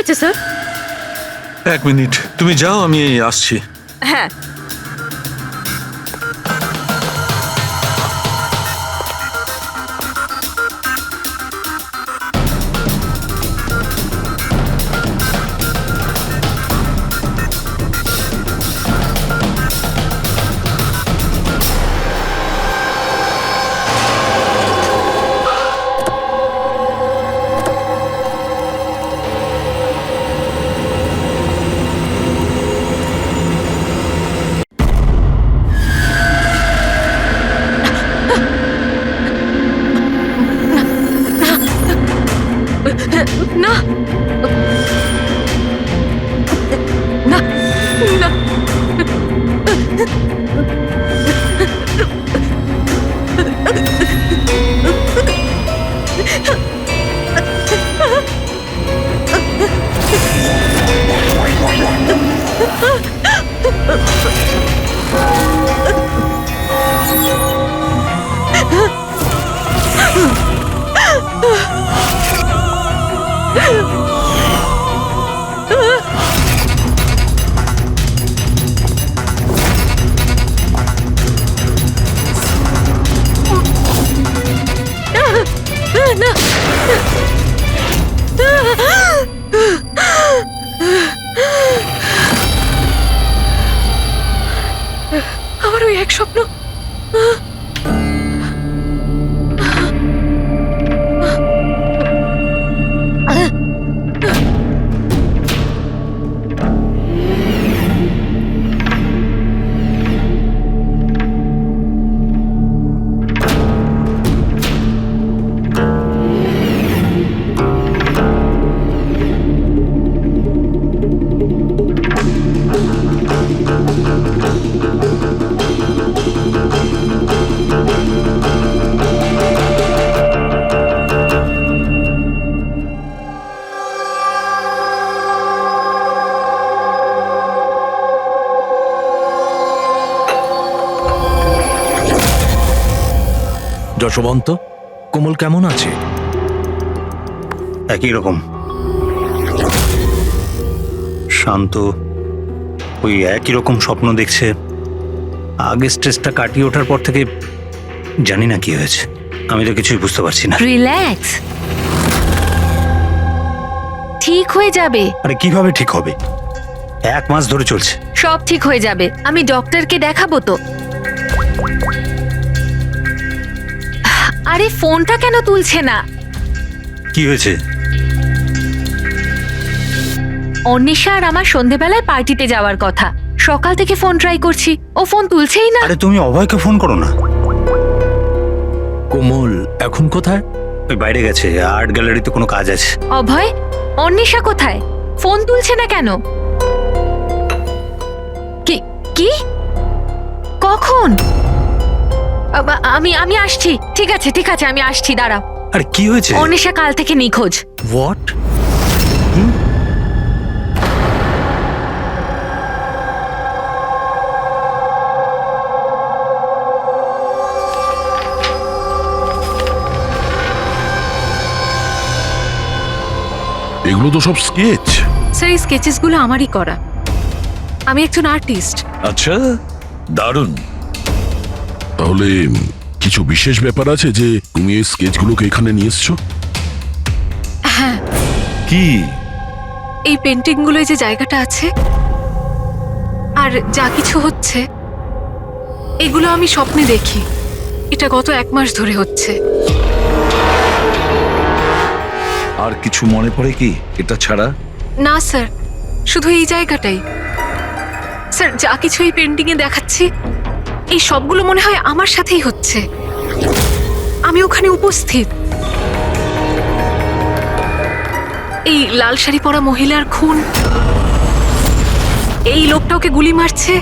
হয়েছে sir? 1 minute, তুমি যাও, আমি আসছি। হ্যাঁ। না না না, আমার ওই এক স্বপ্ন। যশবন্ত, কোমল কেমন আছে? একই রকম শান্ত, ওই একই রকম স্বপ্ন দেখছে। আগে স্ট্রেসটা কাটিয়ে ওঠার পর থেকে জানি না কি হয়েছে, আমি তো কিছুই বুঝতে পারছি না। রিল্যাক্স, ঠিক হয়ে যাবে। আরে কিভাবে ঠিক হবে? 1 মাস ধরে চলছে। সব ঠিক হয়ে যাবে, আমি ডক্টরকে দেখাবো তো। আরে ফোনটা কেন তুলছে না? কি হয়েছে? অন্বেষা আর আমার সন্ধেবেলায় পার্টিতে যাওয়ার কথা, সকাল থেকে ফোন ট্রাই করছি, ও ফোন তুলছেই না। আরে তুমি অভয়কে ফোন করো না। কোমল এখন কোথায়? ওই বাইরে গেছে, আর্ট গ্যালারিতে কোনো কাজ আছে। অভয়, অন্বেষা কোথায়? ফোন তুলছে না কেন? কি কি কখন? আমি আসছি। ঠিক আছে ঠিক আছে, আমি আসছি, দাঁড়াও। আরে কি হয়েছে? অন্বেষা কাল থেকে নিখোঁজ। হোয়াট? এগুলো তো সব স্কেচ। স্যার, এই স্কেচেসগুলো আমারই করা, আমি একজন আর্টিস্ট। আচ্ছা, দারুণ। তাহলে কিছু বিশেষ ব্যাপার আছে যে তুমি এই স্কেচগুলোকে এখানে নিয়ে এসছো? হ্যাঁ, কি? এই পেন্টিংগুলোয় যে জায়গাটা আছে আর যা কিছু হচ্ছে, এগুলো আমি স্বপ্নে দেখি। এটা গত 1 মাস ধরে হচ্ছে। আর কিছু মনে পড়ে কি এটা ছাড়া? না স্যার, শুধু এই জায়গাটাই। স্যার, যা কিছু এই পেন্টিংয়ে দেখাচ্ছি, এই সবগুলো মনে হয় আমার সাথেই হচ্ছে। আমি ওখানে উপস্থিত। এই লাল শাড়ি পরা মহিলার খুন, এই লোকটা ওকে গুলি মারছে।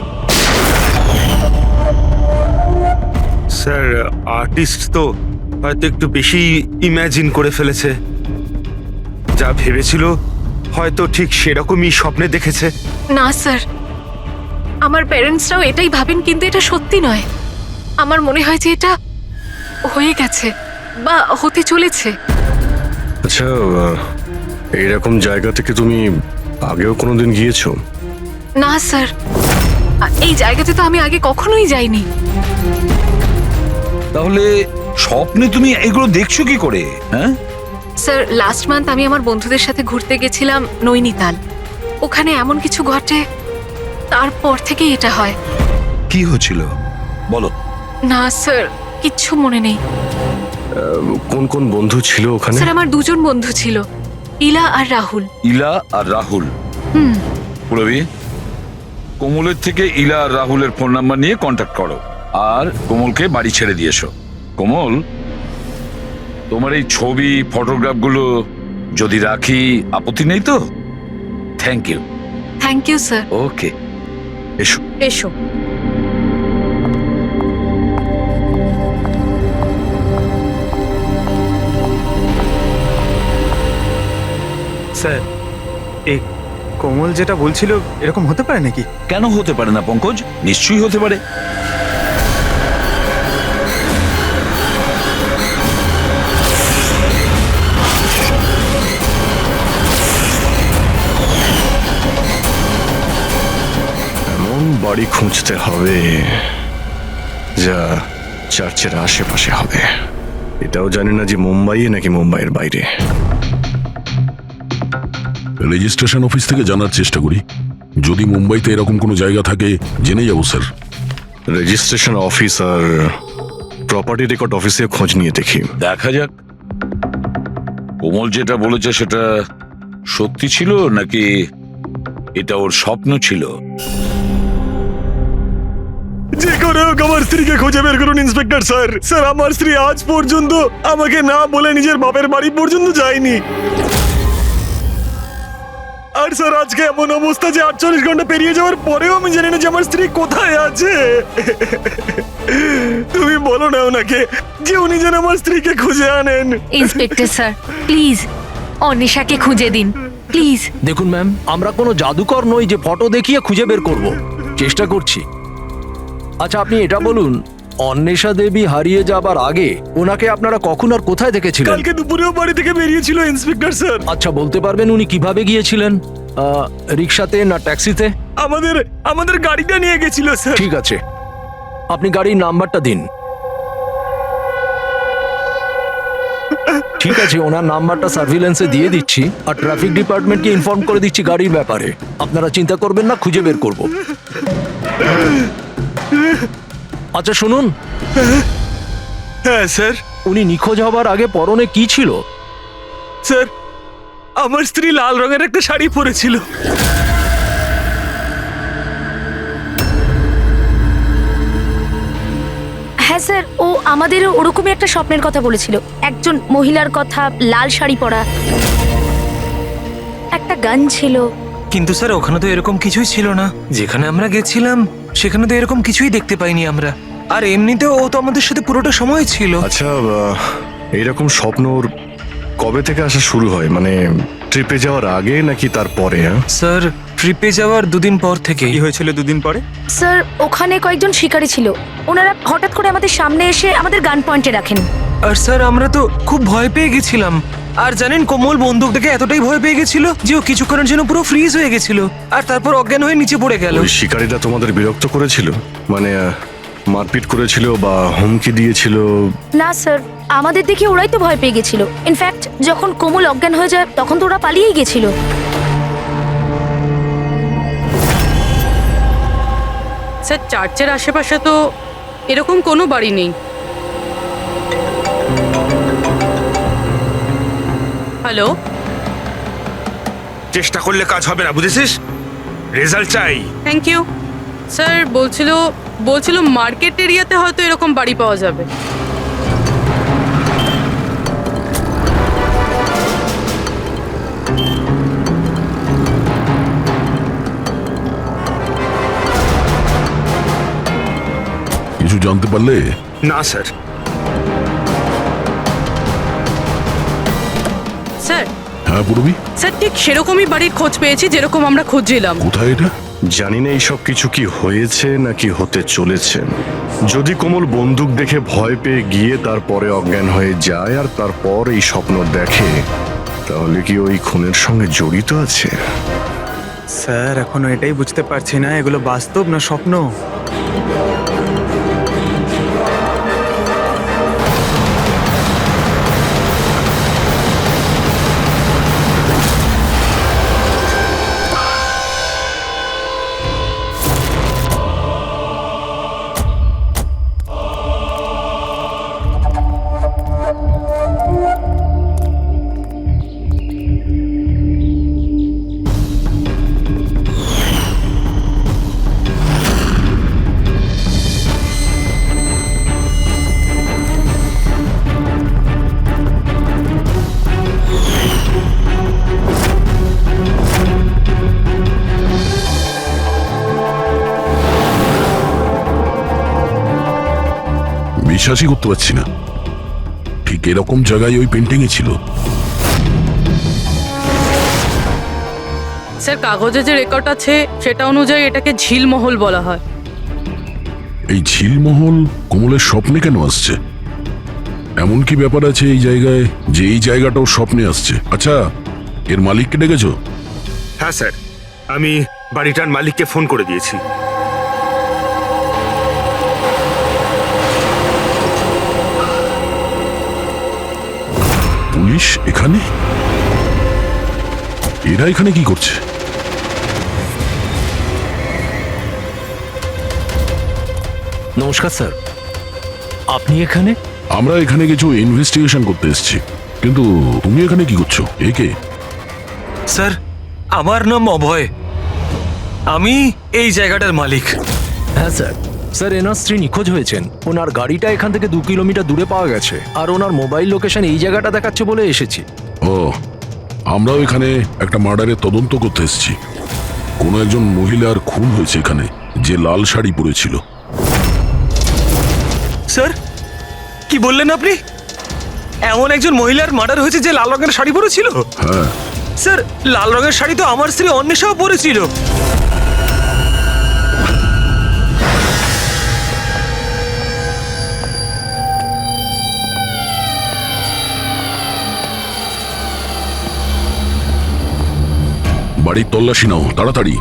স্যার, আর্টিস্ট তো হয়তো একটু বেশি ইমাজিন করে ফেলেছে। যা ভেবেছিল হয়তো ঠিক সেরকমই স্বপ্নে দেখেছে। না স্যার, আমার প্যারেন্টসরাও এটাই ভাবেন, কিন্তু এটা সত্যি নয়। আমার মনে হয় যে এটা হয়ে গেছে বা হতে চলেছে। আচ্ছা, এইরকম জায়গা থেকে তুমি আগেও কোনোদিন গিয়েছো? না স্যার, এই জায়গাতে তো আমি আগে কখনোই যাইনি। তাহলে স্বপ্নে তুমি এগুলো দেখছো কি করে? হ্যাঁ, স্যার লাস্ট মান্থ আমি আমার বন্ধুদের সাথে ঘুরতে গেছিলাম নৈনিতাল। ওখানে এমন কিছু ঘটে, তারপর থেকে এটা হয়। কি হচ্ছিল বলো? না স্যার, কিচ্ছু মনে নেই। কোন কোন বন্ধু ছিল ওখানে? স্যার আমার দুজন বন্ধু ছিল, ইলা আর রাহুল। ইলা আর রাহুল। পুরবি, কোমলের থেকে ইলা আর রাহুলের ফোন নাম্বার নিয়ে কন্ট্যাক্ট করো আর কোমলকে বাড়ি ছেড়ে দিয়ে এসো। কোমল, তোমার এই ছবি ফটোগ্রাফগুলো যদি রাখি আপত্তি নেই তো? Thank you. Thank you sir. Okay, এসো। এসো। স্যার, এই কোমল যেটা বলছিল এরকম হতে পারে নাকি? কেন হতে পারে না পঙ্কজ? নিশ্চয়ই হতে পারে। এমন বাড়ি খুঁজতে হবে যা চার্চের আশেপাশে হবে। এটাও জানি না যে মুম্বাইয়ে নাকি মুম্বাইয়ের বাইরে। রেজিস্ট্রেশন অফিস থেকে জানার চেষ্টা করি, যদি মুম্বাইতে এরকম কোনো জায়গা থাকে জেনে যাবো স্যার। রেজিস্ট্রেশন অফিস আর প্রপার্টি রেকর্ড অফিসে খোঁজ নিয়ে দেখি। দেখা যাক কোমল যেটা বলেছে সেটা সত্যি ছিল নাকি এটা ওর স্বপ্ন ছিল। যে করে হোক আমার স্ত্রীকে খুঁজে বের করুন ইন্সপেক্টর স্যার। স্যার আমার স্ত্রী আজ পর্যন্ত আমাকে না বলে নিজের বাপের বাড়ি পর্যন্ত যায়নি। আর স্যার আজকে এমন অবস্থা যে 48 ঘন্টা পেরিয়ে যাওয়ার পরেও আমি জানি না যে আমার স্ত্রী কোথায় আছে। তুমি বলো না ওনাকে যে উনি যেন আমার স্ত্রীকে খুঁজে আনেন। ইন্সপেক্টর স্যার, প্লিজ অনিশাকে খুঁজে দিন, প্লিজ। দেখুন ম্যাম, আমরা কোনো জাদুকর নই যে ফটো দেখিয়ে খুঁজে বের করব। চেষ্টা করছি। আচ্ছা আপনি এটা বলুন, অন্বেষা দেবী হারিয়ে যাবার আগে ওনাকে আপনারা কখন আর কোথায় দেখেছিলেন? কালকে দুপুরেও বাড়ি থেকে বেরিয়েছিল ইন্সপেক্টর স্যার। আচ্ছা বলতে পারবেন উনি কিভাবে গিয়েছিলেন? রিক্সাতে না ট্যাক্সিতে? আমাদের গাড়িটা নিয়ে গেছিল স্যার। ঠিক আছে, আপনি গাড়ির নাম্বারটা দিন। ঠিক আছে, ওনার নাম্বারটা সার্ভিলেন্সে দিয়ে দিচ্ছি আর ট্রাফিক ডিপার্টমেন্টকে ইনফর্ম করে দিচ্ছি গাড়ির ব্যাপারে। আপনারা চিন্তা করবেন না, খুঁজে বের করব। আচ্ছা শুনুন, হ্যাঁ স্যার। উনি নিখোঁজ হবার আগে পরনে কি ছিল? স্যার আমার স্ত্রী লাল রঙের একটা শাড়ি পরেছিল। হ্যাঁ স্যার, ও আমাদের ওরকমই একটা স্বপ্নের কথা বলেছিল, একজন মহিলার কথা, লাল শাড়ি পরা, একটা গান ছিল। কিন্তু স্যার ওখানে তো এরকম কিছুই ছিল না। যেখানে আমরা গেছিলাম সেখানে তো এরকম কিছুই দেখতে পাইনি আমরা। আর এমনিতেও ও তো আমাদের সাথে পুরোটা সময় ছিল। আচ্ছা এইরকম স্বপ্ন ওর কবে থেকে আসা শুরু হয়? মানে ট্রিপে যাওয়ার আগে নাকি তারপরে? স্যার ট্রিপে যাওয়ার দুদিন পর থেকে। কি হয়েছিল দুদিন পরে? স্যার ওখানে কয়েকজন শিকারী ছিল, ওনারা হঠাৎ করে আমাদের সামনে এসে আমাদের গান পয়েন্টে রাখেন। আর স্যার আমরা তো খুব ভয় পেয়ে গেছিলাম। আর জানেন কোমল বন্দুক দেখে এতটাই ভয় পেয়ে গেছিল যে ও কিছুক্ষণের জন্য পুরো ফ্রিজ হয়ে গেছিল আর তারপর অজ্ঞান হয়ে নিচে পড়ে গেল। ওই শিকারীরা তোমাদের বিরক্ত করেছিল? মানে মারপিট করেছিল বা হুমকি দিয়েছিল? না স্যার, আমাদের দেখে ওরাই তো ভয় পেয়ে গেছিল। ইনফ্যাক্ট যখন কোমল অজ্ঞান হয়ে যায় তখন তো ওরা পালিয়েই গেছিল। স্যার চার্চের আশেপাশে তো এরকম কোনো বাড়ি নেই। হ্যালো, চেষ্টা করলে কাজ হবে না, বুঝেছিস? রেজাল্ট চাই। Thank you. স্যার বলছিল মার্কেট এরিয়াতে হয়তো এরকম বাড়ি পাওয়া যাবে। কিছু জানতে পারলে? না স্যার। স্যার। হ্যাঁ পূর্বী? স্যার ঠিক সেরকমই বাড়ির খোঁজ পেয়েছি যেরকম আমরা খুঁজছিলাম। কোথায় এটা? জানি না এইসব কিছু কি হয়েছে নাকি হতে চলেছে। যদি কোমল বন্দুক দেখে ভয় পেয়ে গিয়ে তারপরে অজ্ঞান হয়ে যায় আর তারপর এই স্বপ্ন দেখে, তাহলে কি ওই খুনের সঙ্গে জড়িত আছে? স্যার এখনো এটাই বুঝতে পারছি না এগুলো বাস্তব না স্বপ্ন। বিশ্বাসই করতে পারছি না, ঠিক এরকম জায়গায় ওই পেন্টিংই ছিল। স্যার কাগজে যে রেকর্ড আছে সেটা অনুযায়ী এটাকে ঝিলমহল বলা হয়। এই ঝিলমহল কোমলের স্বপ্নে কেন আসছে? এমন কি ব্যাপার আছে এই জায়গায় যে এই জায়গাটাও স্বপ্নে আসছে? আচ্ছা, এর মালিককে ডেকেছো? হ্যাঁ স্যার, আমি বাড়িটার মালিককে ফোন করে দিয়েছি। পুলিশ এখানে? এরা এখানে কি করছে? নমস্কার স্যার, আপনি এখানে? আমরা এখানে কিছু ইনভেস্টিগেশন করতে এসেছি, কিন্তু তুমি এখানে কি করছো? একে? স্যার আমার নাম অভয়, আমি এই জায়গাটার মালিক। হ্যাঁ স্যার। স্যার, এনার স্ত্রী নিখোঁজ হয়েছেন। ওনার গাড়িটা এখান থেকে 2 কিলোমিটার দূরে পাওয়া গেছে, আর ওনার মোবাইল লোকেশন এই জায়গাটা দেখাচ্ছে বলে এসেছি। ও, আমরাও এখানে একটা মার্ডারের তদন্ত করতে এসেছি। কোনো একজন মহিলার খুন হয়েছে এখানে, যে লাল শাড়ি পরেছিল। স্যার কি বললেন আপনি? এমন একজন মহিলার মার্ডার হয়েছে যে লাল রঙের শাড়ি পরেছিল? হ্যাঁ। স্যার লাল রঙের শাড়ি তো আমার স্ত্রী অন্বেষাও পরেছিল। বাড়ির তল্লাশি নাও তাড়াতাড়ি।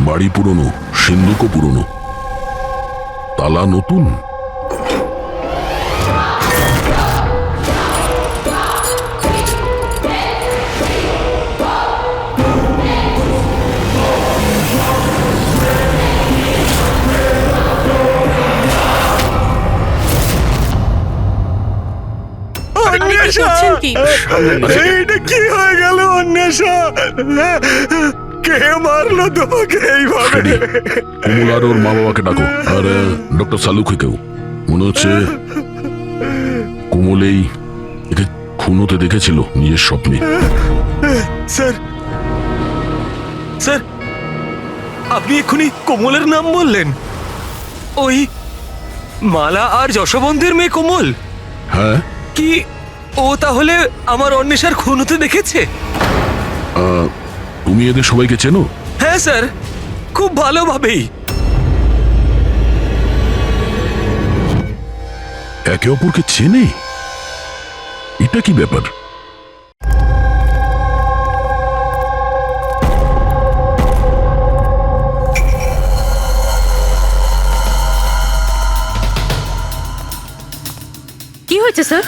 বাড়ি পুরনো, সিন্ধুকও পুরনো, তালা নতুন। করছেন কি? এইটা কি হয়ে গেল অন্বেষা? কে মারলো তোমাকে এইভাবে? কোমল আর ওর মা বাবাকে ডাকো, আর ডক্টর সালুকে কেউ। মনে হচ্ছে কোমল একে খুন হতে দেখেছিল নিজের স্বপ্নে। স্যার স্যার আপনি এক্ষুনি কোমলের নাম বললেন? ওই মালা আর যশবন্তের মেয়ে কোমল? হ্যাঁ। কি ও তাহলে আমার অন্বেষার খুন হতে দেখেছে? তুমি এদের সবাইকে চেনো? হ্যাঁ স্যার, খুব ভালোভাবেই। একে অপরকে চেনে? এটা কি ব্যাপার? কি হয়েছে স্যার?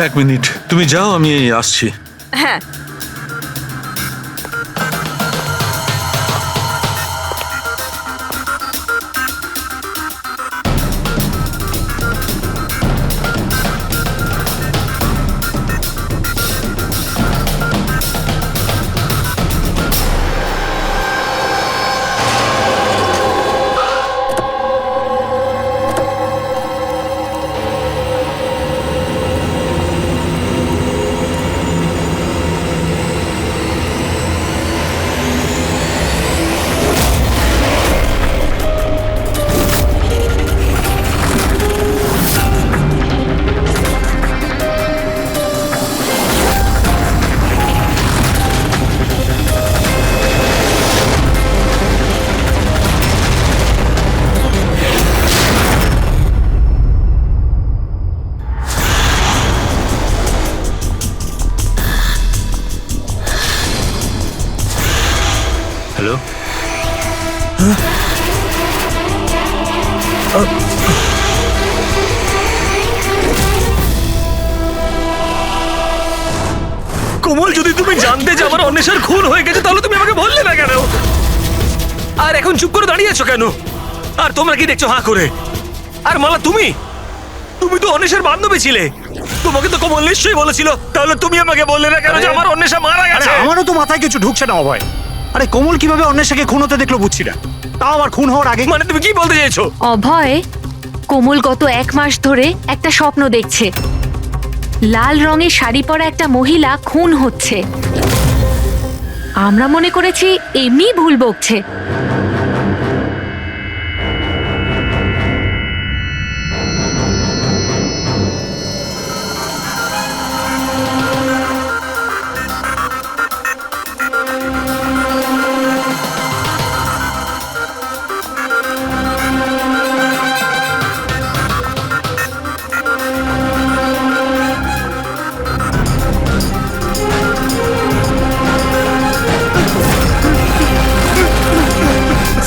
1 মিনিট, তুমি যাও, আমি আসছি। হ্যাঁ। কোমল, যদি তুমি জানতে যে আমার অন্বেষার খুন হয়ে গেছে তাহলে তুমি আমাকে বললে না কেন? আর এখন চুপ করে দাঁড়িয়ে আছো কেন? আর তোমরা কি দেখছো হাঁ করে? আর মালা, তুমি তো অন্বেষার বান্ধবী ছিলে। তোমাকে তো কোমল নিশ্চয়ই বলেছিল, তাহলে তুমি আমাকে বললে না কেন যে আমার অন্বেষা মারা গেছে? আমারও তো মাথায় কিছু ঢুকছে না অভয়। আরে কোমল কিভাবে অন্বেষাকে খুন হতে দেখলো বুঝছি না, তাও আবার খুন হওয়ার আগে। মানে তুমি কি বলতে চাইছো? অভয়, কোমল গত 1 মাস ধরে একটা স্বপ্ন দেখছে। লাল রঙের শাড়ি পরা একটা মহিলা খুন হচ্ছে। আমরা মনে করেছি এমনি ভুল বকছে।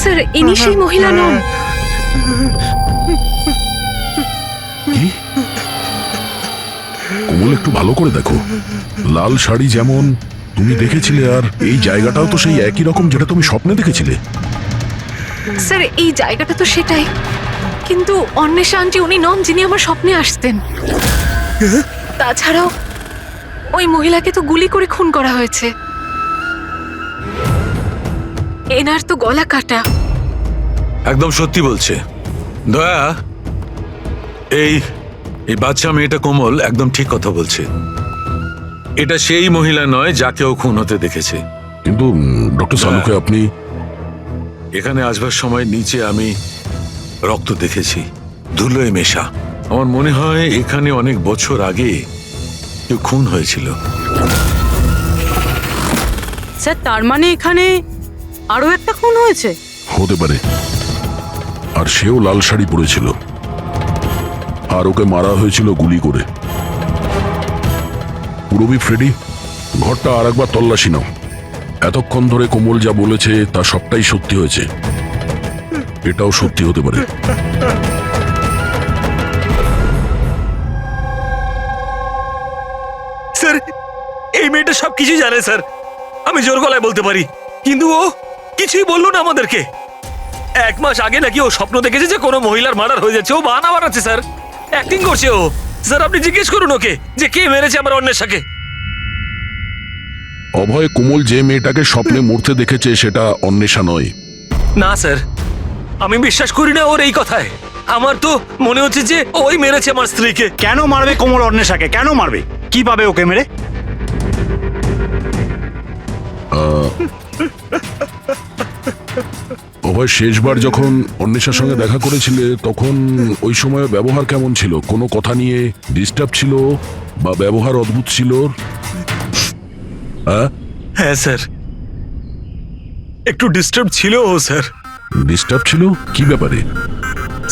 স্যার, ইনি সেই মহিলা নন। কি? কোমল, একটু ভালো করে দেখো। লাল শাড়ি যেমন তুমি দেখেছিলে, আর এই জায়গাটাও তো সেই একই রকম যেটা তুমি স্বপ্নে দেখেছিলে। স্যার, এই জায়গাটা তো সেটাই, কিন্তু অন্বেষা আন্টি উনি নন যিনি আমার স্বপ্নে আসতেন। তাছাড়াও ওই মহিলাকে তো গুলি করে খুন করা হয়েছে। এনার তো গলা কাটা। একদম সত্যি বলছে দয়া। এই বাচ্চা মেয়েটা কোমল একদম ঠিক কথা বলছে। এটা সেই মহিলা নয় যাকে ও খুন হতে দেখেছে। কিন্তু ডক্টর সালুকে আপনি এখানে আসবার সময় নিচে আমি রক্ত দেখেছি, ধুলোয় মেশা। আমার মনে হয় এখানে অনেক বছর আগে কেউ খুন হয়েছিল। স্যার, তার মানে এখানে আরো একটা খুন হয়েছে? হতে পারে। আর সেও লাল শাড়ি পরেছিল, আর ওকে মারা হয়েছিল গুলি করে। পুরবি, ফ্রেডি, ঘরটা আর একবার তল্লাশি নাও। এতক্ষণ ধরে কোমল যা বলেছে তা সবটাই সত্যি হয়েছে। এটাও সত্যি হতে পারে। স্যার, এই মেয়েটা সবকিছু জানে স্যার, আমি জোর গলায় বলতে পারি। কিন্তু ও কিছুই বললো না আমাদেরকে। 1 মাস আগে নাকি ও স্বপ্ন দেখেছে যে কোনো মহিলার মার্ডার হয়ে যাচ্ছে। ও বাহানা বানাচ্ছে স্যার, অ্যাক্টিং করছে ও। স্যার, আপনি জিজ্ঞেস করুন ওকে যে কে মেরেছে আমার অন্বেষাকে। অভয়, কোমল যে মেয়েটাকে স্বপ্নে মরতে দেখেছে সেটা অন্বেষা নয়। না স্যার, আমি বিশ্বাস করি না ওর এই কথায়। আমার তো মনে হচ্ছে যে ওই মেরেছে আমার স্ত্রীকে। কেন মারবে কোমল অন্বেষাকে? কেন মারবে? কি পাবে ওকে মেরে? অভয়, শেষবার যখন অন্বেষার সঙ্গে দেখা করেছিলে তখন ওই সময় ব্যবহার কেমন ছিল? কোনো কথা নিয়ে ডিস্টার্ব ছিল বা ব্যবহার অদ্ভুত ছিল? হ্যাঁ স্যার, একটু ডিস্টার্ব ছিল ও স্যার। ডিস্টার্ব ছিল? কি ব্যাপারে?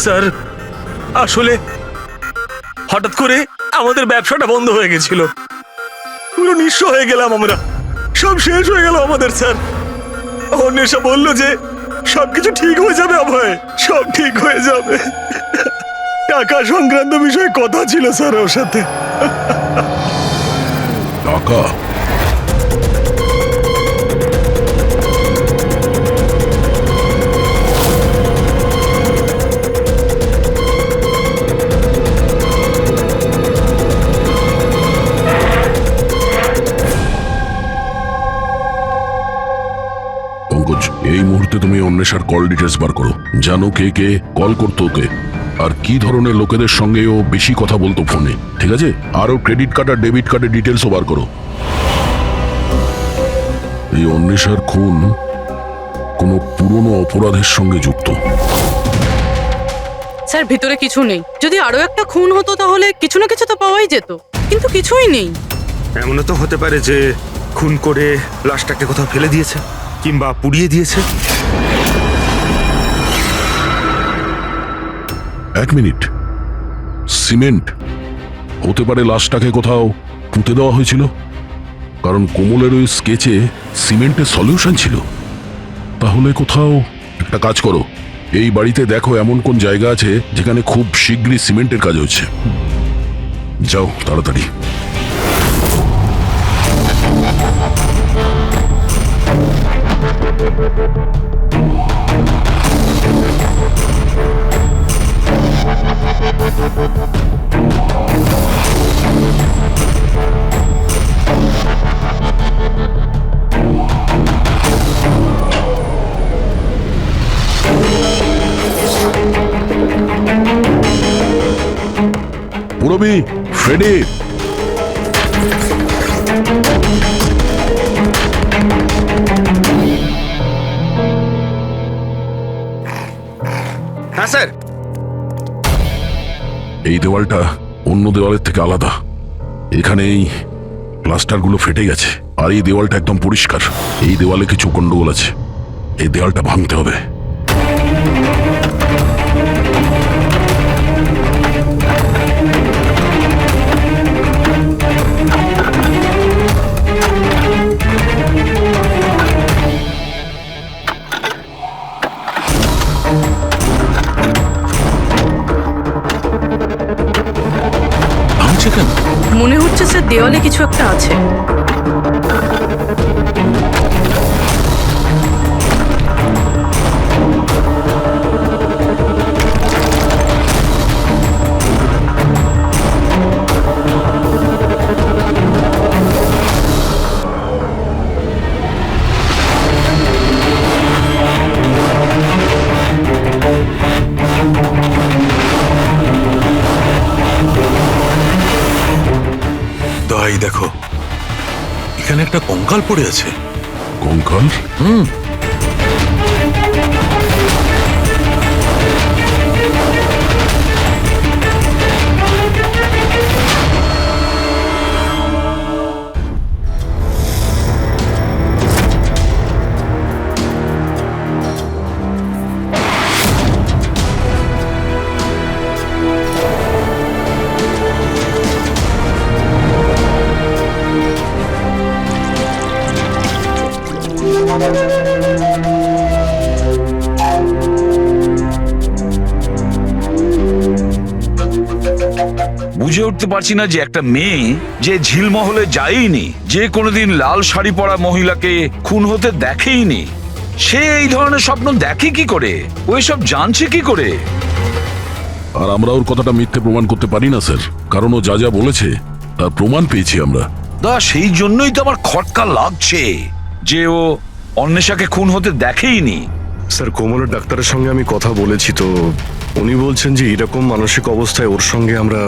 স্যার, আসলে হঠাৎ করে আমাদের ব্যবসাটা বন্ধ হয়ে গেছিল। পুরো নিঃস্ব হয়ে গেলাম আমরা, সব শেষ হয়ে গেল আমাদের স্যার। অন্বেষা বলল যে সবকিছু ঠিক হয়ে যাবে অভয়, সব ঠিক হয়ে যাবে। টাকা সংক্রান্ত বিষয়ে কথা ছিল স্যার ওর সাথে। টাকা? এই মুহূর্তে তুমি অন্বেষার কল ডিটেলস বার করো। জানো কে কে কল করতো ওকে, আর কি ধরনের লোকেদের সঙ্গে ও বেশি কথা বলতো ফোনে, ঠিক আছে? আরও ক্রেডিট কার্ড আর ডেবিট কার্ডের ডিটেলসও বার করো। এই অন্বেষার খুন কোনো পুরনো অপরাধের সঙ্গে যুক্ত। স্যার, ভিতরে কিছু নেই। যদি আরো একটা খুন হতো তাহলে কিছু না কিছু তো পাওয়াই যেত, কিন্তু কিছুই নেই। এমনও তো হতে পারে যে খুন করে লাশটাকে কোথাও ফেলে দিয়েছে কিংবা পুড়িয়ে দিয়েছে। 1 মিনিট, সিমেন্ট হতে পারে লাশটাকে কোথাও পুঁতে দেওয়া হয়েছিল, কারণ কোমলের ওই স্কেচে সিমেন্টের সলিউশন ছিল। তাহলে কোথাও একটা কাজ করো, এই বাড়িতে দেখো এমন কোন জায়গা আছে যেখানে খুব শীঘ্রই সিমেন্টের কাজ হচ্ছে। যাও তাড়াতাড়ি। পুরবি, ফ্রেডি, হ্যাঁ স্যার। এই দেওয়ালটা অন্য দেওয়ালের থেকে আলাদা। এখানে এই প্লাস্টারগুলো ফেটে গেছে, আর এই দেওয়ালটা একদম পরিষ্কার। এই দেওয়ালে কিছু গন্ডগোল আছে, এই দেওয়ালটা ভাঙতে হবে। ভাঙছে কেন? মনে হচ্ছে স্যার দেওয়ালে কিছু একটা আছে। দয়াই দেখো, এখানে একটা কঙ্কাল পড়ে আছে। কঙ্কাল? বুঝে উঠতে পারছি না যে একটা মেয়ে যে ঝিলমহলে যায়নি, যে কোনোদিন লাল শাড়ি পরা মহিলাকে খুন হতে দেখেইনি, সে এই ধরনের স্বপ্ন দেখে কি করে? ও এসব জানছে কি করে? আর আমরা ওর কথাটা মিথ্যে প্রমাণ করতে পারি না স্যার, কারণ ও যা যা বলেছে তার প্রমাণ পেয়েছি আমরা। সেই জন্যই তো আমার খটকা লাগছে যে ও অন্বেষাকে খুন হতে দেখেইনি। স্যার, কোমলের ডাক্তারের সঙ্গে আমি কথা বলেছি, তো উনি বলছেন যে এরকম মানসিক অবস্থায় ওর সঙ্গে আমরা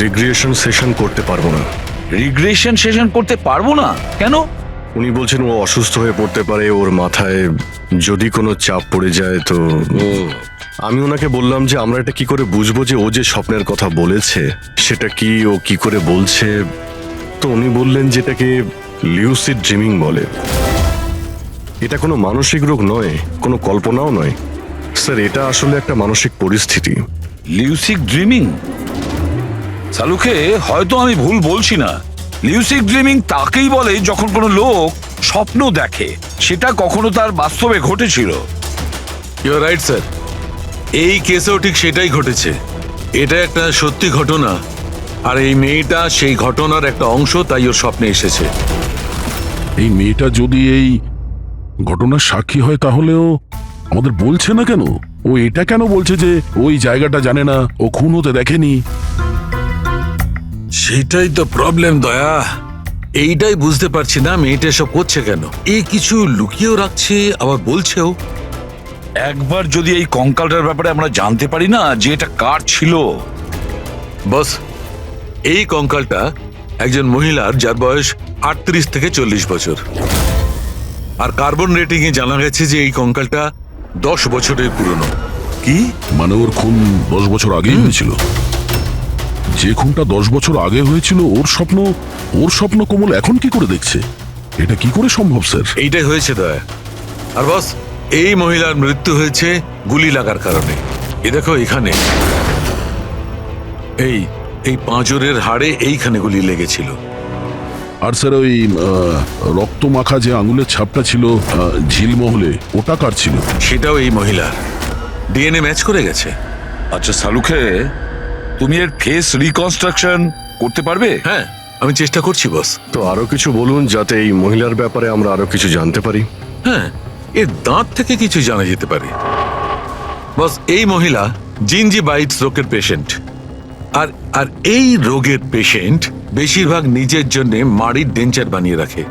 রিগ্রিয়েশন সেশন করতে পারবো না। রিগ্রেশন সেশন করতে পারবো না কেন? উনি বলছেন ও অসুস্থ হয়ে পড়তে পারে, ওর মাথায় যদি কোনো চাপ পড়ে যায় তো। আমি ওনাকে বললাম যে আমরা এটা কি করে বুঝবো যে ও যে স্বপ্নের কথা বলেছে সেটা কি, ও কি করে বলছে। তো উনি বললেন যেটাকে লিউসিড ড্রিমিং বলে। এটা কোনো মানসিক রোগ নয়, কোনো কল্পনাও নয় স্যার, এটা আসলে একটা মানসিক পরিস্থিতি। লিউসিড ড্রিমিং? সালুকে হয়তো আমি ভুল বলছি না। লিউসিড ড্রিমিং তাকেই বলে যখন কোনো লোক স্বপ্ন দেখে, সেটা কখনো তার বাস্তবে ঘটেছিল। ইউ আর রাইট স্যার, এই কেসেও ঠিক সেটাই ঘটেছে। এটা একটা সত্যি ঘটনা, আর এই মেয়েটা সেই ঘটনার একটা অংশ, তাই ওর স্বপ্নে এসেছে। এই মেয়েটা যদি এই ঘটনার সাক্ষী হয় তাহলেও আমাদের বলছে না কেন? ও এটা কেন বলছে যে ওই জায়গাটা জানে না, ও খুন হতে দেখেনি? সেটাই তো প্রবলেম দয়া, এইটাই বুঝতে পারছি না মেয়েটা এসব করছে কেন। এই কিছু লুকিয়েও রাখছে, আবার বলছেও। একবার যদি এই কঙ্কালটার ব্যাপারে আমরা জানতে পারি না যে এটা কার ছিল। বস, এই কঙ্কালটা একজন মহিলার, যার বয়স 38 থেকে 40 বছর। আর কার্বন রেটিং এ জানা গেছে যে এই কঙ্কালটা 10 বছরের পুরনো। কি মানে ওর খুন 10 বছর আগেই হয়েছিল? যে খুনটা 10 বছর আগে হয়েছিল ওর স্বপ্ন কোমল এখন কি করে দেখছে? এটা কি করে সম্ভব স্যার? এইটাই হয়েছে দয়া। আর বস, এই মহিলার মৃত্যু হয়েছে গুলি লাগার কারণে। এ দেখো এখানে, এই পাঁজরের হাড়ে এইখানে গুলি লেগেছিল। আর স্যার ওই রক্ত মাখা যে আঙুলের ছাপটা ছিল ঝিলমহলে, ওটা কার ছিল? সেটাও এই মহিলার। ডিএনএ ম্যাচ করে গেছে। আচ্ছা সালুখে, তুমি এর ফেস রিকনস্ট্রাকশন করতে পারবে? হ্যাঁ, আমি চেষ্টা করছি বস। তো আরো কিছু বলুন যাতে এই মহিলার ব্যাপারে আমরা আরো কিছু জানতে পারি। হ্যাঁ, এর দাঁত থেকে কিছু জানা যেতে পারে। বস, এই মহিলা জিঞ্জিভাইটিস রোগের পেশেন্ট। আর আর এই রোগের পেশেন্ট বেশিরভাগ নিজের জন্য মাড়ির ডেঞ্চার বানিয়ে রাখে।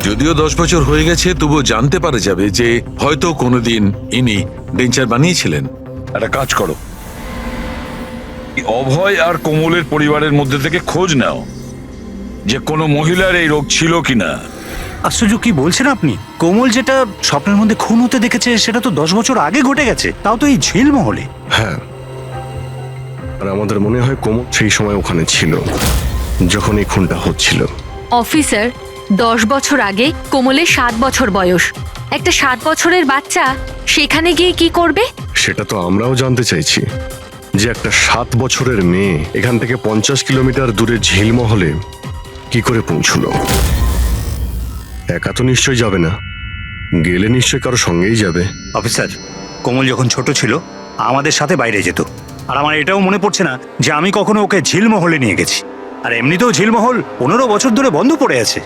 যদিও 10 বছর হয়ে গেছে, তবুও জানতে পারা যাবে যে হয়তো কোনোদিন ইনি ডেঞ্চার বানিয়েছিলেন। একটা কাজ করো, এই অভয় আর কোমলের পরিবারের মধ্যে থেকে খোঁজ নাও যে কোনো মহিলার এই রোগ ছিল কিনা। আশ্চর্য, কি বলছেন আপনি? কোমল যেটা স্বপ্নের মধ্যে খুন হতে দেখেছে সেটা তো 10 বছর আগে ঘটে গেছে, তাও তো এই ঝিলমহলে। হ্যাঁ, আর আমাদের মনে হয় কোমল সেই সময় ওখানে ছিল যখন এই খুনটা হচ্ছিল। অফিসার, 10 বছর আগে কোমলের 7 বছর বয়স। একটা 7 বছরের বাচ্চা সেখানে গিয়ে কি করবে? সেটা তো আমরাও জানতে চাইছি যে একটা 7 বছরের মেয়ে এখান থেকে 50 কিলোমিটার দূরে ঝিলমহলে কি করে পৌঁছলো। একা তো নিশ্চয়ই যাবে না, গেলে নিশ্চয়ই কারো সঙ্গেই যাবে। অফিসার, কোমল যখন ছোট ছিল আমাদের সাথে বাইরে যেত, আর আমার এটাও মনে পড়ছে না যে আমি কখনো ওকে ঝিলমহলে নিয়ে গেছি। আর এমনিতেও ঝিলমহল 15 বছর ধরে বন্ধ পড়ে আছে।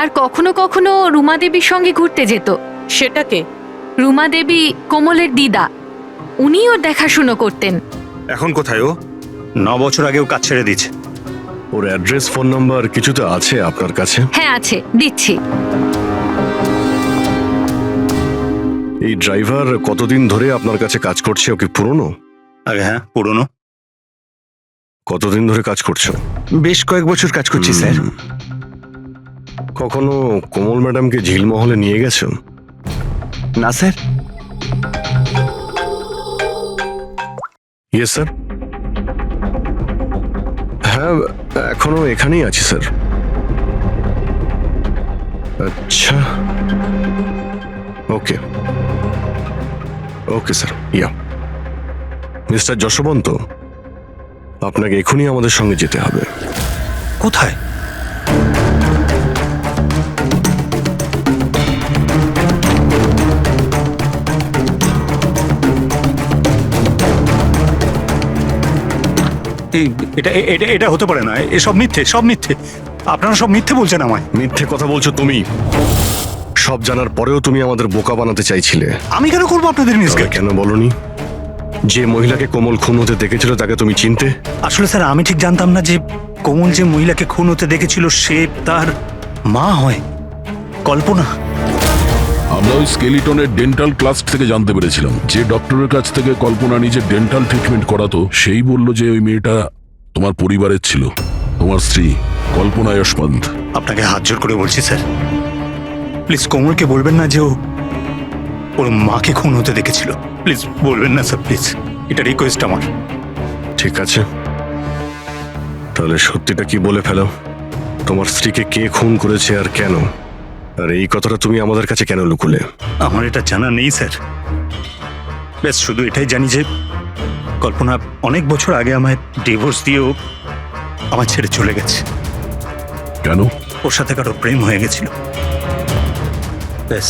আর কখনো কখনো রুমা দেবীর সঙ্গে ঘুরতে যেত। সেটাকে রুমা দেবী কোমলের দিদা, উনি ওর দেখাশুনো করতেন। এখন কোথায় ও? 9 বছর আগেও কাজ ছেড়ে দিয়েছে। ওর অ্যাড্রেস, ফোন নাম্বার কিছু তো আছে আপনার কাছে? হ্যাঁ আছে, দিচ্ছি। এই ড্রাইভার কতদিন ধরে আপনার কাছে কাজ করছে? ওকে পুরনো? আগে হ্যাঁ, পুরনো। কতদিন ধরে কাজ করছো? বেশ কয়েক বছর কাজ করছি স্যার। কখনো কোমল ম্যাডামকে ঝিলমহলে নিয়ে গেছো? না স্যার। Yes sir. হ্যাঁ, এখনো এখানেই আছি স্যার। আচ্ছা, ওকে ওকে স্যার। ইয়া মিস্টার যশবন্ত, আপনাকে এখনই আমাদের সঙ্গে যেতে হবে। কোথায়? এটা এটা এটা হতে পারে না, এসব মিথ্যে, সব মিথ্যে। আপনারা সব মিথ্যে বলছেন আমায়। মিথ্যে কথা বলছো তুমি। সব জানার পরেও তুমি আমাদের বোকা বানাতে চাইছিলে। আমি কেন করবো আপনাদের মিসগাইড? কেন বলনি যে মহিলাকে কোমল খুন হতে দেখেছিল তাকে তুমি চিনতে? আসলে স্যার, আমি ঠিক জানতাম না যে কোমল যে মহিলাকে খুন হতে দেখেছিল সে তার মা হয়, কল্পনা। আমরা ওই স্কেলিটনের ডেন্টাল ক্লাস থেকে জানতে পেরেছিলাম যে ডক্টরের কাছ থেকে কল্পনা নিজের ডেন্টাল ট্রিটমেন্ট করাতো, সেই বলল যে ওই মেয়েটা তোমার পরিবারের ছিল, তোমার স্ত্রী কল্পনা যশবন্ত। আপনাকে হাত জোর করে বলছি স্যার, প্লিজ কোমলকে বলবেন না যে ওর মাকে খুন হতে দেখেছিল। প্লিজ বলবেন না স্যার, প্লিজ, এটা রিকোয়েস্ট আমার। ঠিক আছে, তাহলে সত্যিটা কি বলে ফেলো। তোমার স্ত্রীকে কে খুন করেছে আর কেন? আর এই কথাটা তুমি আমাদের কাছে কেন লুকুলে? আমার এটা জানা নেই স্যার। ব্যাস শুধু এটাই জানি যে কল্পনা অনেক বছর আগে আমায় ডিভোর্স দিয়েও আমার ছেড়ে চলে গেছে। কেন? ওর সাথে কারো প্রেম হয়ে গেছিল। ব্যাস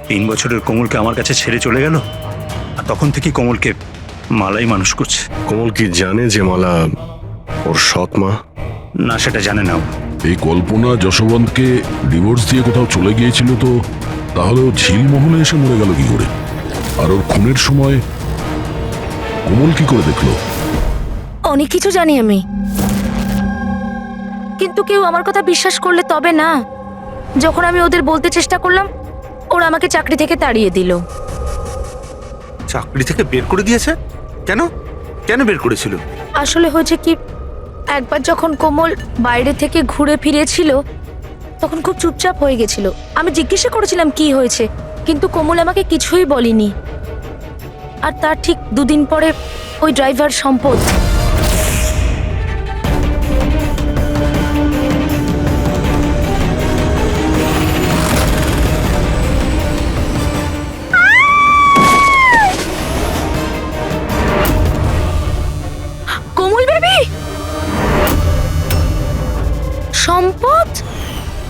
3 বছরের কোমলকে আমার কাছে ছেড়ে চলে গেল, আর তখন থেকেই কোমলকে মালাই মানুষ করছে। কোমল কি জানে যে মালা ওর সৎ মা? না, সেটা জানে না ও। এই কল্পনা যশবন্তকে ডিভোর্স দিয়ে কোথাও চলে গিয়েছিল, তো তাহলে ও ঝিলমহলে এসে মরে গেল কি করে? আর ওর খুনের সময় কোমল কি করে দেখলো? অনেক কিছু জানি আমি, কিন্তু কেউ আমার কথা বিশ্বাস করলে তবে না। যখন আমি ওদের বলতে চেষ্টা করলাম, ওরা আমাকে চাকরি থেকে তাড়িয়ে দিল। চাকরি থেকে বের করে দিয়েছে? কেন? কেন বের করেছিল? আসলে হয়েছে কি, একবার যখন কোমল বাইরে থেকে ঘুরে ফিরেছিল তখন খুব চুপচাপ হয়ে গেছিল। আমি জিজ্ঞাসা করেছিলাম কি হয়েছে, কিন্তু কোমল আমাকে কিছুই বলেনি। আর তার ঠিক 2 দিন পরে ওই ড্রাইভার সম্পদ সম্পদ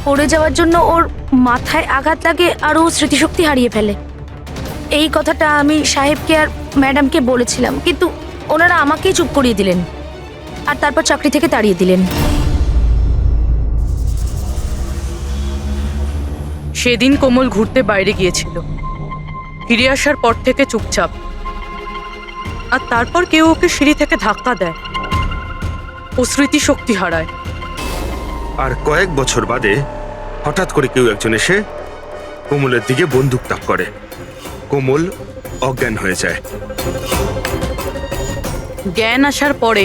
পড়ে যাওয়ার জন্য ওর মাথায় আঘাত লাগে আর ও স্মৃতিশক্তি হারিয়ে ফেলে। এই কথাটা আমি সাহেবকে আর ম্যাডামকে বলেছিলাম, কিন্তু ওনারা আমাকেই চুপ করিয়ে দিলেন আর তারপর চাকরি থেকে তাড়িয়ে দিলেন। সেদিন কোমল ঘুরতে বাইরে গিয়েছিল, ফিরে আসার পর থেকে চুপচাপ। আর তারপর কেউ ওকে সিঁড়ি থেকে ধাক্কা দেয়, ও স্মৃতিশক্তি হারায়। আর কয়েক বছর বাদে হঠাৎ করে কেউ একজন এসে কোমলের দিকে বন্দুক তাক করে। কোমল অজ্ঞান হয়ে যায়। জ্ঞান আসার পরে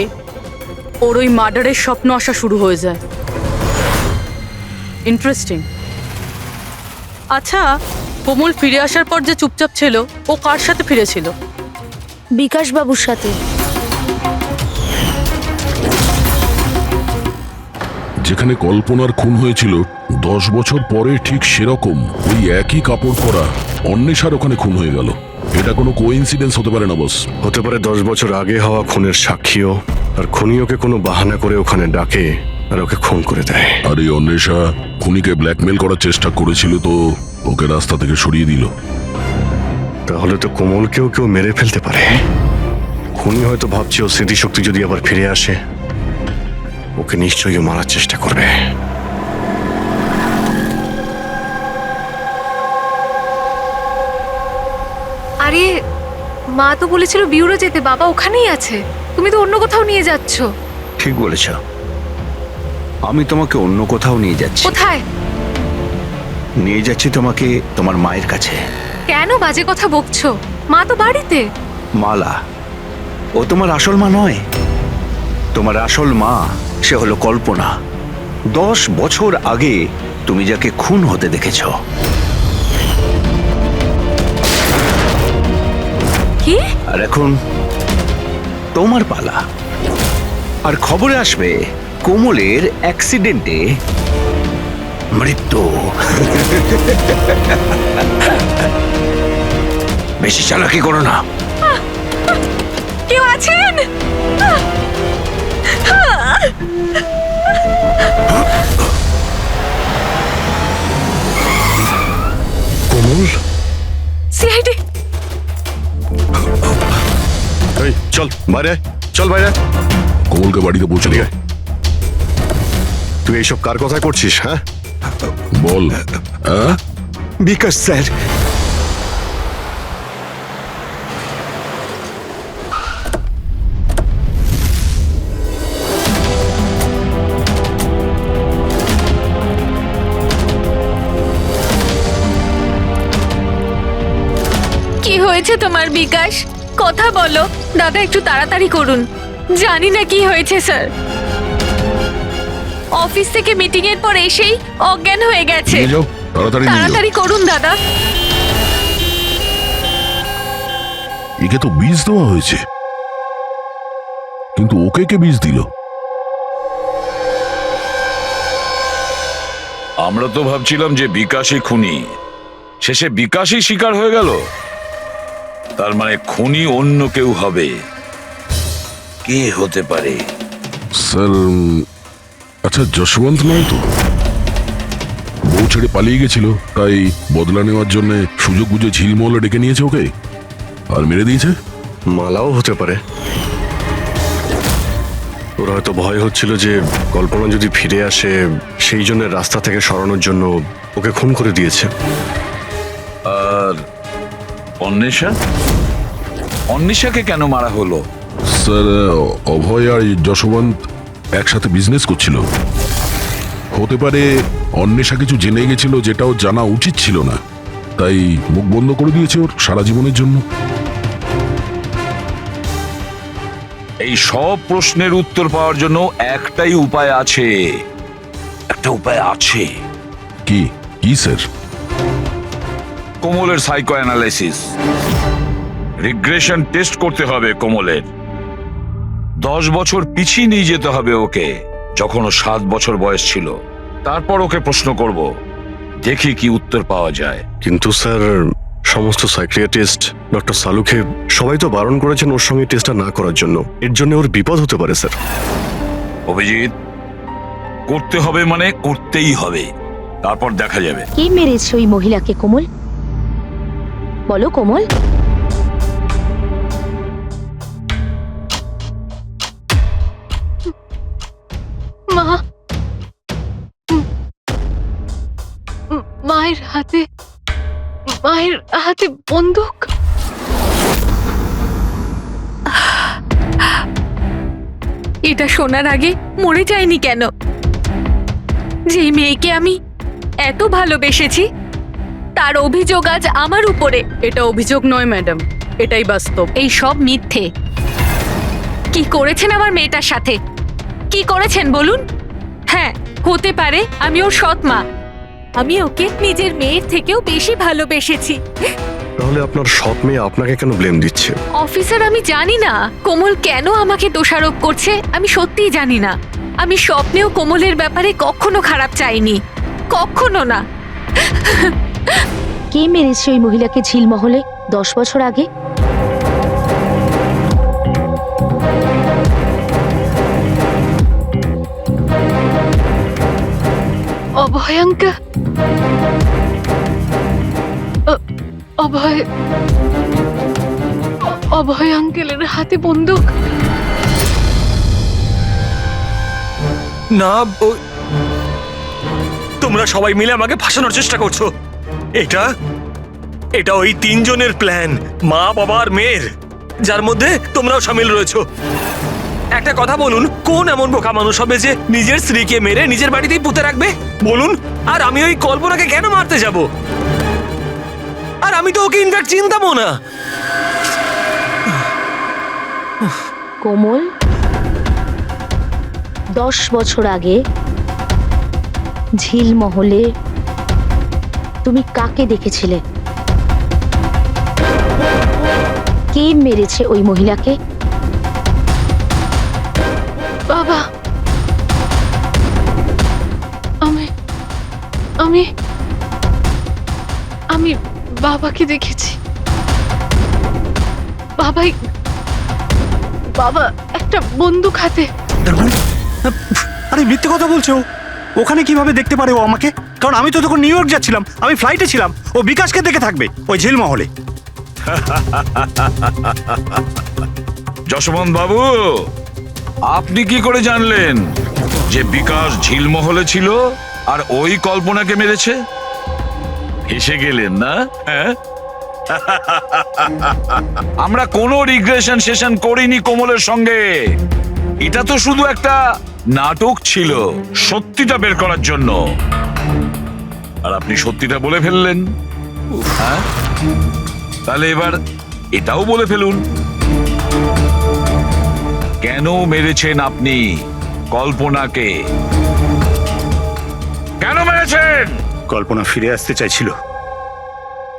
ওর ওই মার্ডারের স্বপ্ন আসা শুরু হয়ে যায়। ইন্টারেস্টিং। আচ্ছা, কোমল ফিরে আসার পর যে চুপচাপ ছিল, ও কার সাথে ফিরেছিল? বিকাশ বাবুর সাথে। যেখানে কল্পনার খুন হয়েছিল 10 বছর পরে ঠিক সেরকম ওই একই কাপড় পরা অন্বেষার ওখানে খুন হয়ে গেল। এটা কোনো কোইন্সিডেন্স হতে পারে না বস। হতে পারে 10 বছর আগে হওয়া খুনের সাক্ষীও, আর খুনি ওকে কোনো বাহানা করে ওখানে ডাকে আর ওকে খুন করে দেয়। আর এই অন্বেষা খুনিকে ব্ল্যাকমেল করার চেষ্টা করেছিল, তো ওকে রাস্তা থেকে সরিয়ে দিল। তাহলে তো কোমলকেও কেউ মেরে ফেলতে পারে। খুনি হয়তো ভাবছে ও স্মৃতিশক্তি যদি আবার ফিরে আসে, ওকে নিশ্চয়ই ও মারার চেষ্টা করবে। আরে মা তো বলেছিল বিউরো যেতে, বাবা ওখানেই আছে। তুমি তো অন্য কোথাও নিয়ে যাচ্ছ। ঠিক বলেছ, আমি তোমাকে অন্য কোথাও নিয়ে যাচ্ছি। কোথায় নিয়ে যাচ্ছি তোমাকে তোমার মায়ের কাছে। কেন বাজে কথা বকছো? মা তো বাড়িতে। মালা, ও তোমার আসল মা নয়। তোমার আসল মা সে হলো কল্পনা। 10 বছর আগে তুমি যাকে খুন হতে দেখেছ। কি? আর এখন তোমার পালা। আর খবরে আসবে কোমলের অ্যাক্সিডেন্টে মৃত্যু। বেশি চালাকি করো না। কেউ আছেন? কোমল, সিআইডি। এই চল বাইরে আয়, চল বাইরে আয়। কোমলকে বাড়িতে পৌঁছে দিয়ে তুই এইসব কার কথায় করছিস? হ্যাঁ বল। হ্যাঁ, বিকাশ স্যার। কি হয়েছে তোমার বিকাশ? কথা বলো। দাদা একটু তাড়াতাড়ি করুন। জানি না কি হয়েছে স্যার। অফিস থেকে মিটিং এর পর এসেই অজ্ঞান হয়ে গেছে। নিয়ে যাও, তাড়াতাড়ি নিয়ে যাও। তাড়াতাড়ি করুন দাদা। একে তো বীজ দেওয়া হয়েছে, কিন্তু ওকে কে বীজ দিল? আমরা তো ভাবছিলাম যে বিকাশই খুনি, শেষে বিকাশই শিকার হয়ে গেল। তার মানে খুনি অন্য কেউ হবে। কে হতে পারে? স্যার, আচ্ছা যশবন্ত নয় তো? বউ ছেড়ে পালিয়ে গেছিল, তাই বদলা নেওয়ার জন্য সুযোগ বুঝে ঝিলমহলে ডেকে নিয়েছে ওকে আর মেরে দিয়েছে। মালাও হতে পারে। ওরা হয়তো ভয় হচ্ছিল যে কল্পনা যদি ফিরে আসে, সেই জন্য রাস্তা থেকে সরানোর জন্য ওকে খুন করে দিয়েছে। আর অন্বেষা? অন্বেষাকে কেন মারা হলো? স্যার, অভয় আর যশবন্ত একসাথে বিজনেস করছিল। হতে পারে অন্বেষা কিছু জেনে গেছিল যেটাও জানা উচিত ছিল না, তাই মুখ বন্ধ করে দিয়েছে ওর সারা জীবনের জন্য। এই সব প্রশ্নের উত্তর পাওয়ার জন্য একটাই উপায় আছে। একটা উপায় আছে। কি কি স্যার? কোমলের সাইকো অ্যানালাইসিস। রিগ্রেশন টেস্ট করতে হবে কোমলের। 10 বছর পিছিয়ে নিয়ে যেতে হবে ওকে, যখন ও 7 বছর বয়স ছিল। তারপর ওকে প্রশ্ন করব, দেখি কি উত্তর পাওয়া যায়। কিন্তু স্যার, সমস্ত সাইকিয়াট্রিস্ট, ডক্টর সালুকে সবাই তো বারণ করেছেন ওর সঙ্গে টেস্টটা না করার জন্য। এর জন্য ওর বিপদ হতে পারে স্যার। অভিজিৎ, করতে হবে মানে করতেই হবে, তারপর দেখা যাবে। কে মেরেছে ওই মহিলাকে কোমল? বলো কোমল। মা, মায়ের হাতে বন্দুক। এটা শোনার আগে মরে যায়নি কেন? যেই মেয়েকে আমি এত ভালোবেসেছি তার অভিযোগ আজ আমার উপরে। এটা অভিযোগ নয় ম্যাডাম, এটাই বাস্তব। এই সব মিথ্যে। কি করেছেন আমার মেয়েটার সাথে? কি করেছেন বলুন? হ্যাঁ, হতে পারে আমি ওর সৎ মা, আমি ওকে নিজের মেয়ের থেকেও বেশি ভালোবেসেছি। তাহলে আপনার সৎ মেয়ে আপনাকে কেন ব্লেম দিচ্ছে? অফিসার, আমি জানি না কোমল কেন আমাকে দোষারোপ করছে। আমি সত্যিই জানি না। আমি স্বপ্নেও কোমলের ব্যাপারে কখনো খারাপ চাইনি, কখনো না। কে মেরেছে ওই মহিলাকে ঝিলমহলে 10 বছর আগে? অভয়াঙ্কা, অভয় আঙ্কেলের হাতে বন্দুক। না, তোমরা সবাই মিলে আমাকে ফাঁসানোর চেষ্টা করছো। এটা ওই 3 জনের প্ল্যান, মা, বাবা আর মেয়ের, যার মধ্যে তোমরাও সামিল রয়েছো। একটা কথা বলুন, কোন এমন বোকা মানুষ হবে যে নিজের স্ত্রীকে মেরে নিজের বাড়িতেই পুঁতে রাখবে বলুন? আর আমি ওই কল্পনাকে কেন মারতে যাব? আর আমি তো ওকে ইনফ্যাক্ট চিনতামও না। কোমল, 10 বছর আগে ঝিলমহলে তুমি কাকে দেখেছিলে? কে মেরেছে ওই মহিলাকে? বাবা, আমি বাবাকে দেখেছি। বাবা একটা বন্দুক হাতে। আরে মিথ্যে কথা বলছো। ওখানে কিভাবে দেখতে পারে ও আমাকে? কারণ আমি তো তখন নিউ ইয়র্ক যাচ্ছিলাম, আমি ফ্লাইটে ছিলাম। ও বিকাশকে দেখে থাকবে ওই ঝিলমহলে। যশবন্ত বাবু, আপনি কি করে জানলেন যে বিকাশ ঝিলমহলে ছিল আর ওই কল্পনাকে মেরেছে? হেসে গেলেন না? হ্যাঁ, আমরা কোনো রিগ্রেশন সেশন করিনি কোমলের সঙ্গে। এটা তো শুধু একটা নাটক ছিল সত্যিটা বের করার জন্য। আর আপনি সত্যিটা বলে ফেললেন। হ্যাঁ, তাহলে এবার এটাও বলে ফেলুন, কেন মেরেছেন আপনি কল্পনাকে? কেন মেরেছেন? কল্পনা ফিরে আসতে চাইছিল,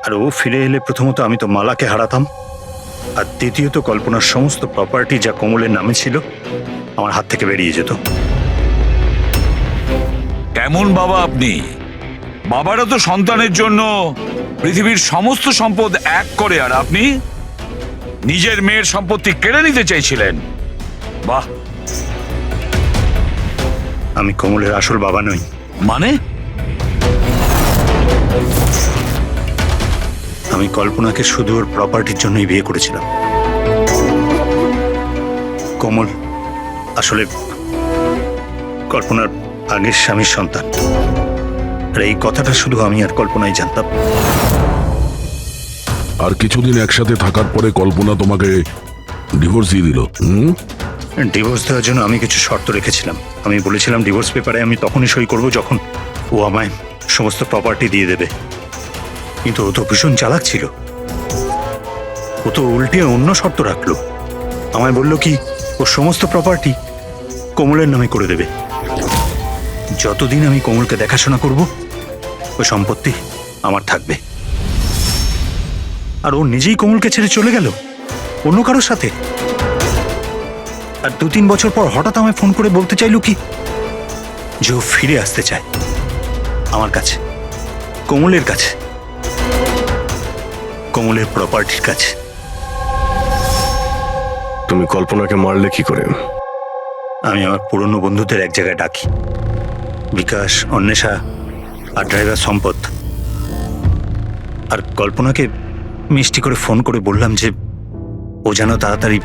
আর ও ফিরে এলে প্রথমত আমি তো মালাকে হারাতাম, আর দ্বিতীয়ত কল্পনার সমস্ত প্রপার্টি যা কোমলের নামে ছিল আমার হাত থেকে বেরিয়ে যেত। কেমন বাবা আপনি? বাবারা তো সন্তানের জন্য পৃথিবীর সমস্ত সম্পদ এক করে, আর আপনি নিজের মেয়ের সম্পত্তি কেড়ে নিতে চাইছিলেন। বাহ! আমি কোমলের আসল বাবা নই। মানে? আমি কল্পনাকে শুধু ওর প্রপার্টির জন্যই বিয়ে করেছিলাম। কোমল আসলে কল্পনার আগের স্বামীর সন্তান, আর এই কথাটা শুধু আমি আর কল্পনাই জানতাম। আর কিছুদিন একসাথে থাকার পরে কল্পনা তোমাকে ডিভোর্স দিয়ে দিল। ডিভোর্স দেওয়ার জন্য আমি কিছু শর্ত রেখেছিলাম। আমি বলেছিলাম ডিভোর্স পেপারে আমি তখনই সই করব যখন ও আমায় সমস্ত প্রপার্টি দিয়ে দেবে। কিন্তু ও তো ভীষণ চালাক ছিল। ও তো উল্টে অন্য শর্ত রাখলো। আমায় বলল কি ও সমস্ত প্রপার্টি কোমলের নামে করে দেবে। যতদিন আমি কোমলকে দেখাশোনা করব ওই সম্পত্তি আমার থাকবে। আর ও নিজেই কোমলকে ছেড়ে চলে গেল অন্য কারোর সাথে। আর 2-3 বছর পর হঠাৎ আমায় ফোন করে বলতে চাইল কি যে ও ফিরে আসতে চায় আমার কাছে, কোমলের কাছে, কোমলের প্রপার্টির কাছে। তুমি কল্পনাকে মারলে কি করে? আমি আমার পুরনো বন্ধুদের এক জায়গায় ডাকি, বিকাশ, অন্বেষা আর ড্রাইভার সম্পদ। আর কল্পনাকে মিষ্টি করে ফোন করে বললাম যে ও যেন তাড়াতাড়ি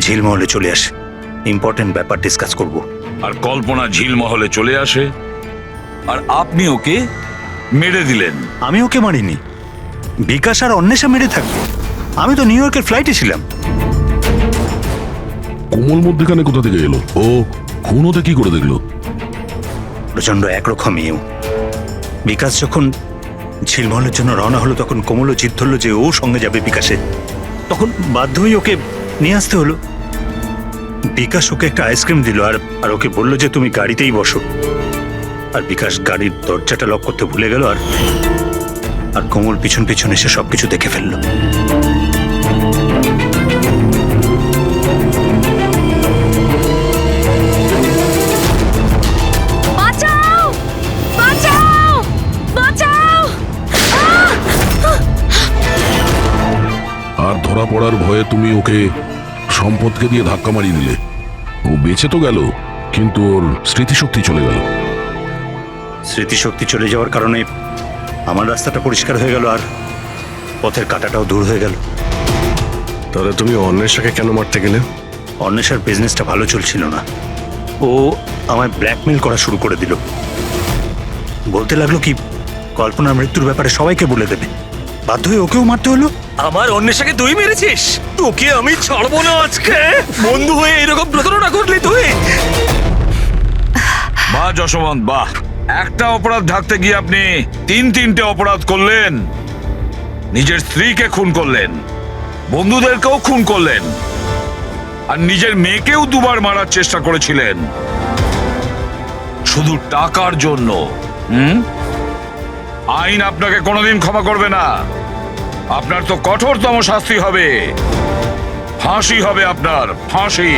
ঝিলমহলে চলে আসে, ইম্পর্টেন্ট ব্যাপার ডিসকাস করব। আর কল্পনা ঝিলমহলে চলে আসে আর আপনি ওকে মেরে দিলেন। আমি ওকে মারিনি, বিকাশ আর অন্বেষা মেরে থাকবে। আমি তো নিউ ইয়র্কের ফ্লাইটে ছিলাম। কোমল মধ্যেখানে কোথা থেকে এলো? ও খুন হতে কি করে দেখলো? প্রচন্ড একরকমেও। বিকাশ যখন ঝিলমহলের জন্য রওনা হলো তখন কোমলও জিদ ধরলো যে ও সঙ্গে যাবে বিকাশে। তখন বাধ্য হয়ে ওকে নিয়ে আসতে হলো। বিকাশ ওকে একটা আইসক্রিম দিল আর ওকে বললো যে তুমি গাড়িতেই বসো। আর বিকাশ গাড়ির দরজাটা লক করতে ভুলে গেল আর কোমল পিছন পিছন এসে সবকিছু দেখে ফেললো। বাঁচাও বাঁচাও বাঁচাও! আর ধরা পড়ার ভয়ে তুমি ওকে সম্পদকে দিয়ে ধাক্কা মারিয়ে দিলে। ও বেঁচে তো গেল, কিন্তু ওর স্মৃতিশক্তি চলে গেল। স্মৃতিশক্তি চলে যাওয়ার কারণে আমার রাস্তাটা পরিষ্কার হয়ে গেল আর পথের কাঁটাটাও দূর হয়ে গেল। তাহলে তুমি অন্বেষাকে কেন মারতে গেলে? অন্বেষার বিজনেসটা ভালো চলছিল না। ও আমায় ব্ল্যাকমেল করা শুরু করে দিল। বলতে লাগলো কি কল্পনার মৃত্যুর ব্যাপারে সবাইকে বলে দেবে। বাধ্য হয়ে ওকেও মারতে হলো। আমার অন্বেষাকে তুই মেরেছিস? তোকে আমি ছাড়বো না আজকে। বন্ধু হয়ে এরকম প্রতারণা করলি তুই? বাহ যশবন্ত বাহ, একটা অপরাধ ঢাকতে গিয়ে আপনি তিনটে অপরাধ করলেন। নিজের স্ত্রীকে খুন করলেন, বন্ধুদেরকেও খুন করলেন, আর নিজের মেয়েকেও দুবার মারার চেষ্টা করেছিলেন শুধু টাকার জন্য। আইন আপনাকে কোনোদিন ক্ষমা করবে না। আপনার তো কঠোরতম শাস্তি হবে, ফাঁসি হবে আপনার, ফাঁসি।